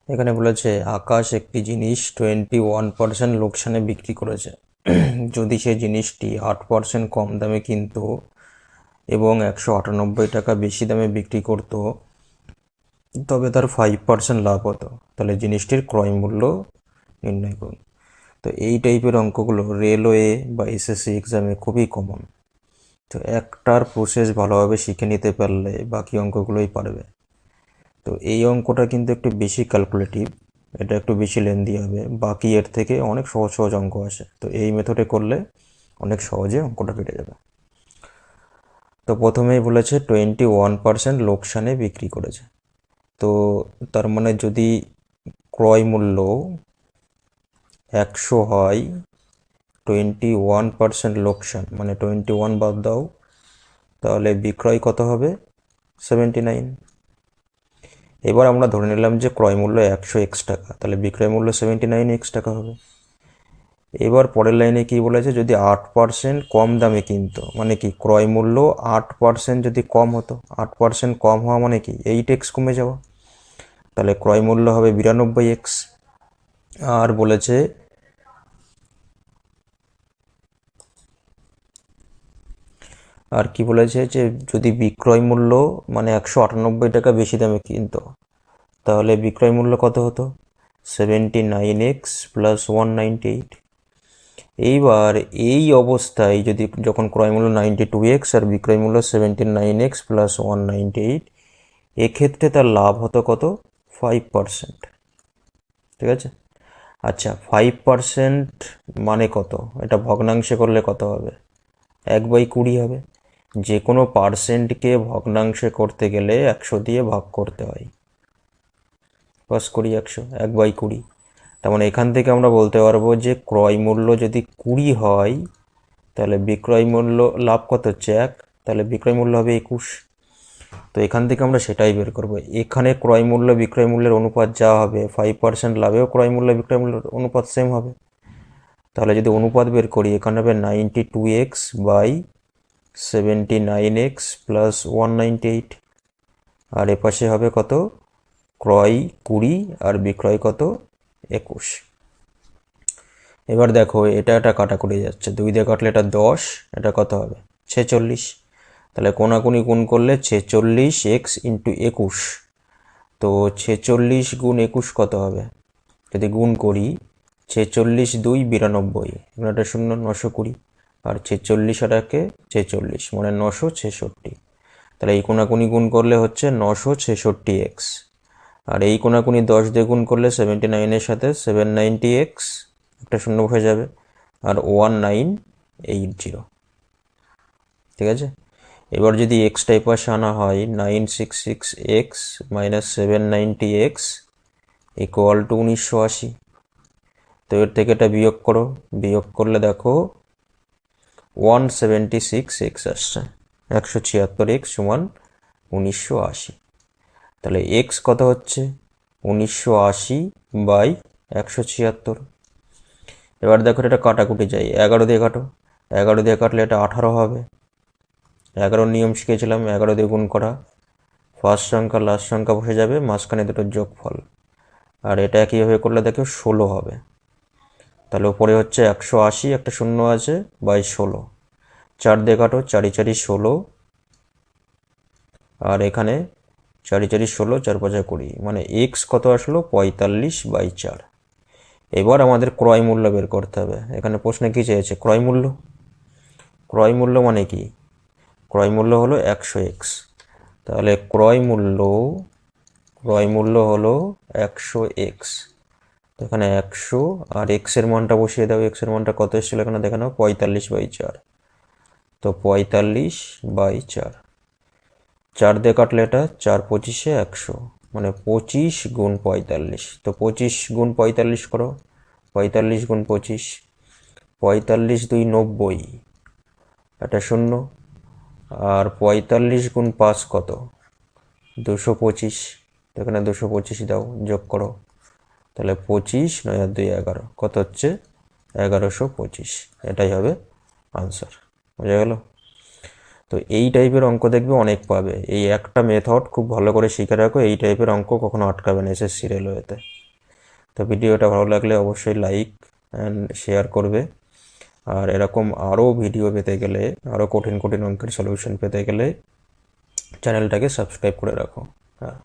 এখানে বলেছে আকাশ একটি জিনিস 21% লোকসানে বিক্রি করেছে। যদি সে জিনিসটি 8% কম দামে কিনতো এবং 198 টাকা বেশি দামে বিক্রি করতো, তবে তার 5% লাভ হতো। তাহলে জিনিসটির ক্রয় মূল্য নির্ণয় করুন। তো এই টাইপের অঙ্কগুলো রেলওয়ে বা এসএসসি এক্সামে খুবই কমন। তো একটার প্রসেস ভালোভাবে শিখে নিতে পারলে বাকি অঙ্কগুলোই পারবে। তো এই অঙ্কটা কিন্তু একটু বেশি ক্যালকুলেটিভ, এটা একটু বেশি লেন্দি হবে, বাকি এর থেকে অনেক সহজ সহজ অঙ্ক আসে। তো এই মেথডে করলে অনেক সহজে অঙ্কটা কেটে যাবে। তো প্রথমেই বলেছে 21% লোকসানে বিক্রি করেছে। তো তার মানে যদি ক্রয় মূল্য 100 হয়, 21% লোকসান মানে 21 বাদ দাও, তাহলে বিক্রয় কত হবে? 79। এবার আমরা ধরে নিলাম যে ক্রয় মূল্য 100x টাকা, তাহলে বিক্রয় মূল্য 79x টাকা হবে। এবার পরের লাইনে কি বলেছে, যদি 8% কম দামে কিনতো, মানে কি ক্রয় মূল্য 8% যদি কম হতো, 8% কম হওয়া মানে কি 8x কমে যাওয়া, তাহলে ক্রয় মূল্য হবে 92x। আর বলেছে আর কি বলেছে যে যদি বিক্রয় মূল্য মানে 198 টাকা বেশি দামে কিনতো, তাহলে বিক্রয় মূল্য কত হতো? 79x plus 198। এইবার এই অবস্থায় যদি যখন ক্রয়মূল্য 92x আর বিক্রয় মূল্য 79x প্লাস 198, এক্ষেত্রে তার লাভ হতো কত? 5%। ঠিক আছে। আচ্ছা, 5% মানে কত? এটা ভগ্নাংশে করলে কত হবে? 1/20 হবে। যে কোনো পার্সেন্টকে ভগ্নাংশে করতে গেলে 100 দিয়ে ভাগ করতে হয়। 100 1/20। তার মানে এখান থেকে আমরা বলতে পারবো যে ক্রয় মূল্য যদি 20 হয়, তাহলে বিক্রয় মূল্য লাভ কত হচ্ছে 1, তাহলে বিক্রয় মূল্য হবে 21। তো এখান থেকে আমরা সেটাই বের করব। এখানে ক্রয় মূল্য বিক্রয় মূল্যের অনুপাত যা হবে, 5% লাভেও ক্রয় মূল্য বিক্রয় মূল্যের অনুপাত সেম হবে। তাহলে যদি অনুপাত বের করি, এখানে হবে 92x বাই 79x প্লাস 198। আর এপাশে হবে কত? ক্রয় 20 আর বিক্রয় কত? 21। এবার দেখো এটা কাটাকুটি যাচ্ছে, 2 দিয়ে কাটলে এটা 10, এটা কত হবে? 46। তাহলে কোনাকুনি গুণ করলে 46x ইন্টু 21। তো 46 গুণ 21 কত হবে? যদি গুণ করি, 46 2 92, এখানে একটা শূন্য, 920। আর 46 আর একে 46 মানে 966। তাহলে এই কোনাকুনি গুণ করলে হচ্ছে 966x। আর এই কোনাকুনি 10 দিয়ে গুণ করলে 79-এর সাথে 790x, একটা শূন্য বসে যাবে, আর 1980। ঠিক আছে। এবার যদি এক্সটা পাশে আনা হয়, 966x minus 790x equal to 1980। তো এর থেকে এটা বিয়োগ করো, বিয়োগ করলে দেখো 176x আসছে। 176x সমান 1980। তাহলে এক্স কত হচ্ছে? 1980 বাই 176। এবার দেখো এটা কাটাকুটি যায়, 11 দিয়ে কাটো, 11 দিয়ে কাটলে এটা 18 হবে। 11 নিয়ম শিখেছিলাম, 11 দিয়ে গুণ করা, ফার্স্ট সংখ্যা লাস্ট সংখ্যা বসে যাবে, মাঝখানে দুটো যোগফল। আর এটা কীভাবে করলে দেখো 16 হবে। তাহলে উপরে হচ্ছে 180, একটা শূন্য আছে, বাই 16। 4 দিয়ে কাটো, 4 4 16, আর এখানে 4 4 16, 4 5 20, মানে এক্স কত আসলো? 45/4। এবার আমাদের ক্রয় মূল্য বের করতে হবে। এখানে প্রশ্নে কী চেয়েছে? ক্রয় মূল্য। ক্রয় মূল্য মানে কি? ক্রয় মূল্য হলো 100x। তাহলে ক্রয় মূল্য হলো 100x। এখানে 100 আর এক্সের মানটা বসিয়ে দাও। এক্সের মানটা কত এসেছিল এখানে দেখে নাও, 45/4। তো 45/4, 4 দিয়ে কাটলে এটা 4 25 100, মানে 25 গুণ 45। তো 25 গুণ 45 করো, 45 গুণ 25, 45 2 90, এটা শূন্য। আর 45 গুণ 5 কত? 225। এখানে 225 দাও, যোগ করো, তাহলে 25 9 আর 2 11, কত হচ্ছে? 1125। এটাই হবে আনসার। বোঝা গেল? তো এই টাইপের অঙ্ক দেখবে অনেক পাবে। এই একটা মেথড খুব ভালো করে শিখে রাখো, এই টাইপের অঙ্ক কখনো আটকাবে না এসএসসি রেলওয়েতে। তো ভিডিওটা ভালো লাগলে অবশ্যই লাইক অ্যান্ড শেয়ার করবে। আর এরকম আরও ভিডিও পেতে গেলে, আরও কঠিন কঠিন অঙ্কের সলিউশন পেতে গেলে চ্যানেলটাকে সাবস্ক্রাইব করে রাখো। হ্যাঁ।